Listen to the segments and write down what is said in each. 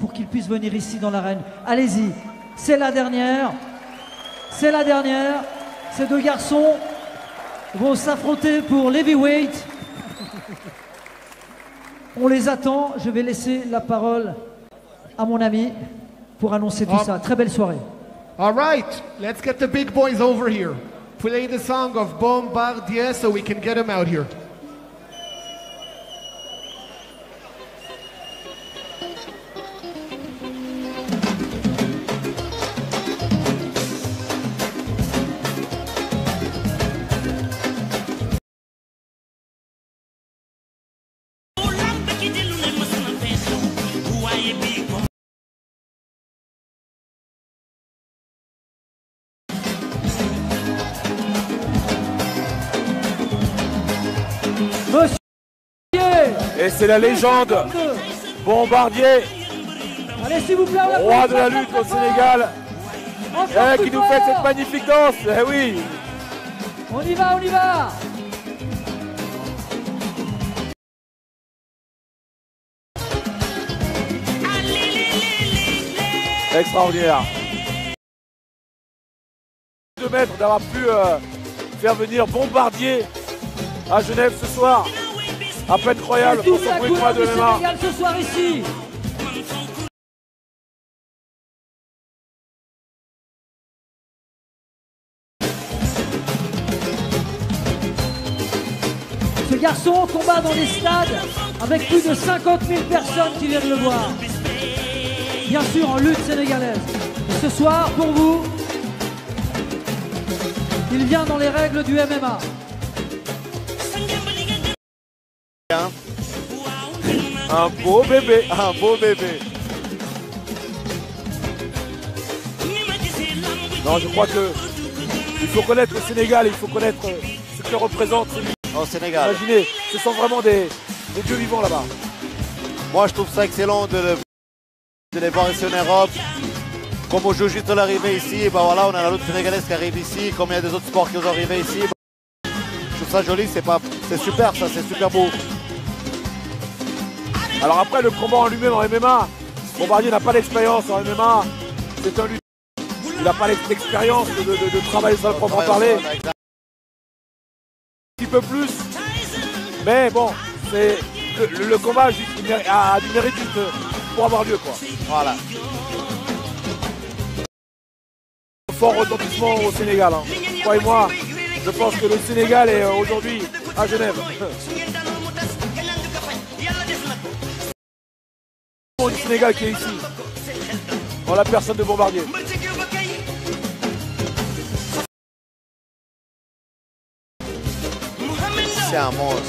pour qu'il puisse venir ici dans l'arène. Allez-y, c'est la dernière. C'est la dernière. Ces deux garçons vont s'affronter pour l'heavyweight. On les attend. Je vais laisser la parole à mon ami pour annoncer tout ça. Très belle soirée. All right, let's get the big boys over here. Play the song of Bombardier so we can get them out here. Et c'est la légende Bombardier, allez, s'il vous plaît, roi de la lutte au Sénégal, qui nous fait cette magnifique danse. Eh oui. On y va, on y va. Extraordinaire. 2 mètres d'avoir pu faire venir Bombardier à Genève ce soir. Un peu incroyable pour son bruit de MMA. Sénégal ce soir ici. Ce garçon combat dans des stades avec plus de 50 000 personnes qui viennent le voir. Bien sûr en lutte sénégalaise. Et ce soir, pour vous, il vient dans les règles du MMA. Un beau bébé, un beau bébé. Non, je crois que il faut connaître le Sénégal, il faut connaître ce que représente au Sénégal. Imaginez, ce sont vraiment des dieux vivants là-bas. Moi, je trouve ça excellent de les voir ici en Europe. Comme au Jiu-Jitsu l'arrivée ici, ben voilà, on a la lutte sénégalaise qui arrive ici, comme il y a des autres sports qui sont arrivés ici. Je trouve ça joli, c'est super ça, c'est super beau. Alors après, le combat en lui-même en MMA, Bombardier n'a pas d'expérience en MMA. C'est un lutteur. Il n'a pas l'expérience de travailler sur le proprement parler. Un petit peu plus. Mais bon, c'est le combat a du mérite pour avoir lieu, quoi. Voilà. Fort retentissement au Sénégal. Hein. Croyez-moi, je pense que le Sénégal est aujourd'hui à Genève. Du Sénégal qui est ici, dans la personne de Bombardier. C'est un monstre.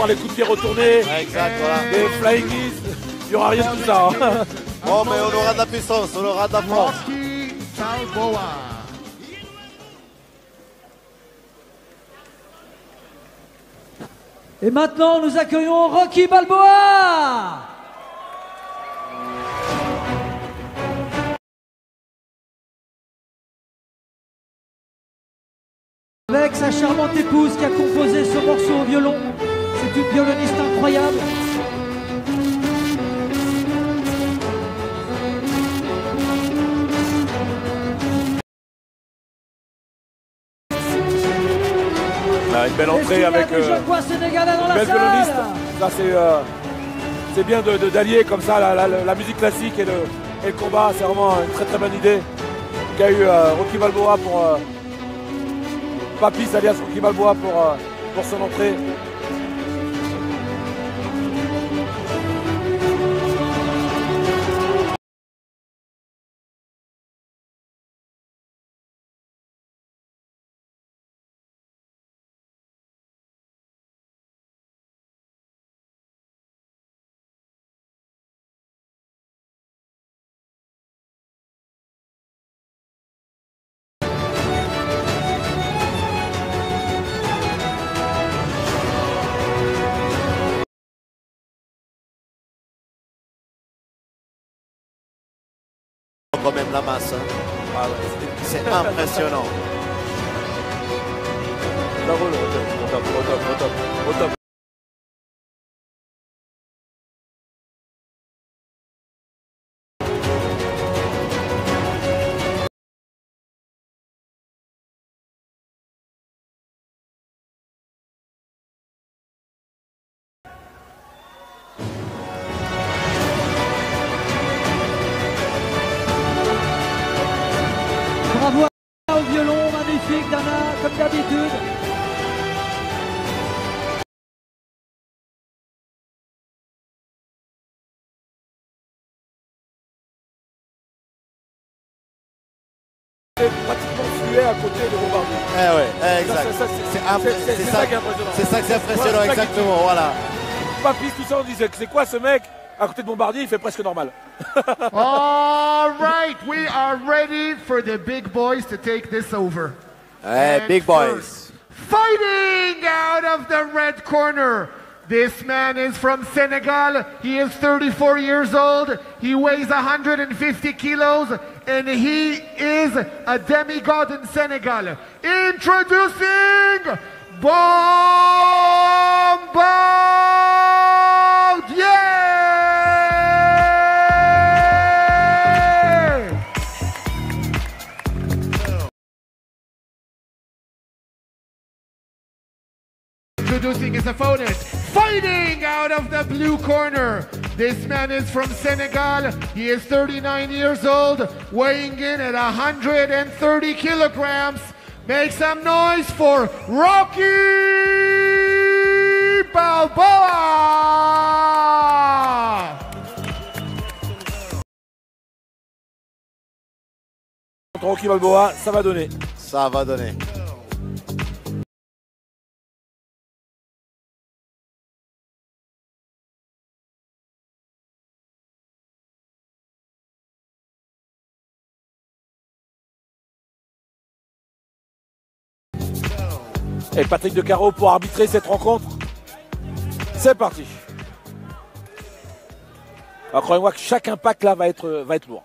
Les coups de pied retournés, exact, voilà. Les flying knees, il n'y aura rien de tout ça. Hein. Oh, mais on aura de la puissance, on aura de la force. Et maintenant, nous accueillons Rocky Balboa. Avec sa charmante épouse qui a composé ce morceau au violon. C'est une violoniste incroyable. Une belle entrée avec une belle violoniste. Ça c'est bien d'allier comme ça la musique classique et le combat. C'est vraiment une très très bonne idée qu'a eu Rocky Balboa pour Papis alias Rocky Balboa pour son entrée. quand même la masse. Hein. Ah ouais, c'est impressionnant. Ça roule, au top. Bravo au violon, magnifique Dana, comme d'habitude. Pratiquement fluet à côté de Bombardier. Eh ouais, exact. C'est ça que c'est impressionnant, voilà, exactement, voilà. Papis, tout ça, on disait que c'est quoi ce mec? À côté de Bombardier, il fait presque normal. All right, we are ready for the big boys to take this over. Hey, big boys. Fighting out of the red corner. This man is from Senegal. He is 34 years old. He weighs 150 kilos, and he is a demigod in Senegal. Introducing Bombardier! Introducing his opponent, fighting out of the blue corner. This man is from Senegal. He is 39 years old, weighing in at 130 kilograms. Make some noise for Rocky Balboa! Contre Rocky Balboa, ça va donner. Ça va donner. Et Patrick Decaro pour arbitrer cette rencontre. C'est parti. Alors, croyez-moi que chaque impact là va être lourd.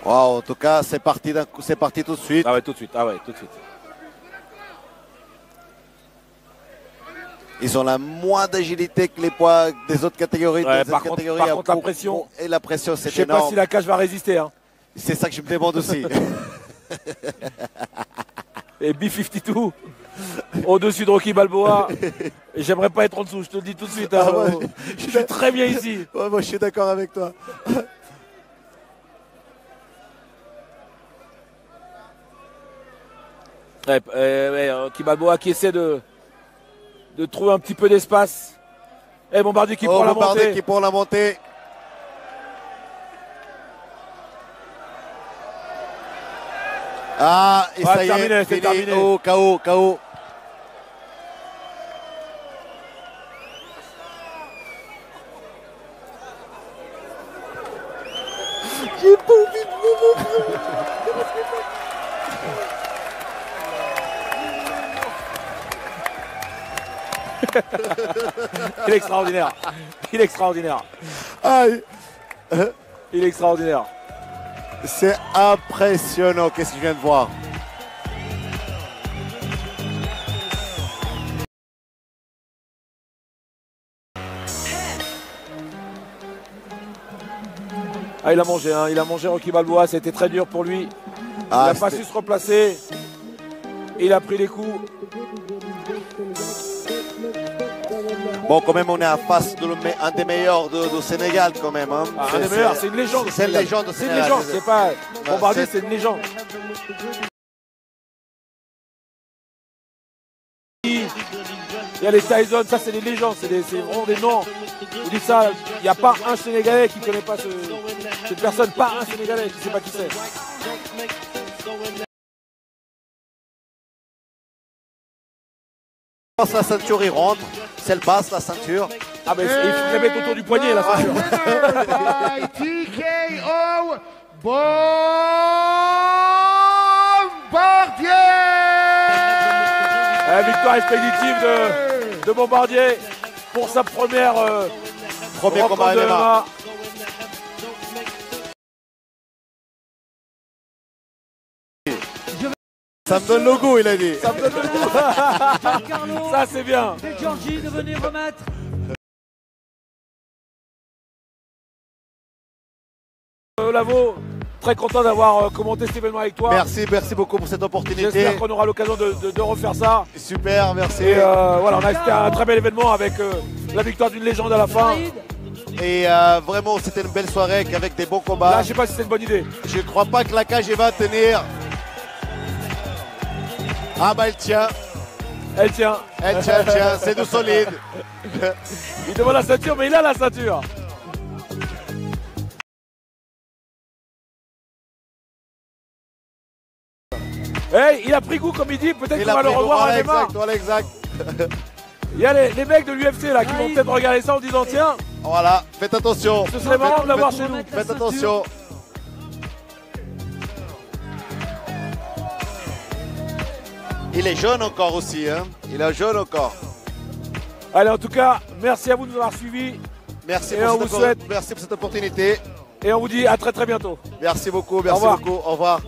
Wow, en tout cas, c'est parti tout de suite. Ah ouais, tout de suite. Ils ont la moins d'agilité que les poids des autres catégories. Ouais, par contre, la pression. Et la pression, c'est énorme. Je sais pas si la cage va résister. Hein. C'est ça que je me demande aussi. Et B-52 au-dessus de Rocky Balboa. Et j'aimerais pas être en dessous, je te le dis tout de suite. Hein. Ah ouais, je suis très bien ici. Ouais, moi, je suis d'accord avec toi. Rocky Balboa qui essaie de trouver un petit peu d'espace. Et Bombardier qui prend la montée. Qui prend la montée. Ah, et ça y est, c'est terminé. Oh, KO. J'ai pas envie de me montrer. Il est extraordinaire. Il est extraordinaire. Aïe. Il est extraordinaire. C'est impressionnant. Qu'est-ce que je viens de voir? Ah, il a mangé, hein. Il a mangé Rocky Balboa. Ça a été très dur pour lui. Il n'a pas su se replacer. Il a pris les coups. Bon, quand même, on est en face de un des meilleurs de Sénégal, quand même. Hein. Ah, un des meilleurs, c'est une légende. C'est une légende de Sénégal. C'est une légende, c'est pas... Bombardier, c'est une légende. Il y a les Tyson, ça c'est des légendes, c'est vraiment des noms. Vous dites ça, il n'y a pas un Sénégalais qui ne connaît pas cette personne, pas un Sénégalais qui ne sait pas qui c'est. La ceinture, il rentre, c'est le passe, la ceinture. Ah mais il faut la mettre autour du poignet la ceinture. By TKO Bombardier. Victoire expéditive de Bombardier pour sa première premier combat de MMA. MMA. Ça me donne le goût, il a dit. Ça me donne le goût. Giancarlo Ça c'est bien. De Giorgi de venir remettre. Lavo, très content d'avoir commenté cet événement avec toi. Merci beaucoup pour cette opportunité. J'espère qu'on aura l'occasion de refaire ça. Super, merci. Et voilà, on a assisté à un très bel événement avec la victoire d'une légende à la fin. Et vraiment, c'était une belle soirée avec des bons combats. Là, je sais pas si c'est une bonne idée. Je crois pas que la cage va tenir. Ah bah elle tient. Elle tient. Elle tient, c'est du solide. Il demande la ceinture, mais il a la ceinture. Hey, il a pris goût comme il dit, peut-être qu'on va le revoir à MMA. Exact. Il y a les mecs de l'UFC là qui vont peut-être regarder ça en disant tiens, voilà, faites attention. Ce serait marrant de l'avoir chez nous. Faites attention. Il est jeune encore aussi, hein. Il est jeune encore. Allez, en tout cas, merci à vous de nous avoir suivis. Merci pour cette opportunité. Et on vous dit à très bientôt. Merci beaucoup, merci beaucoup. Au revoir.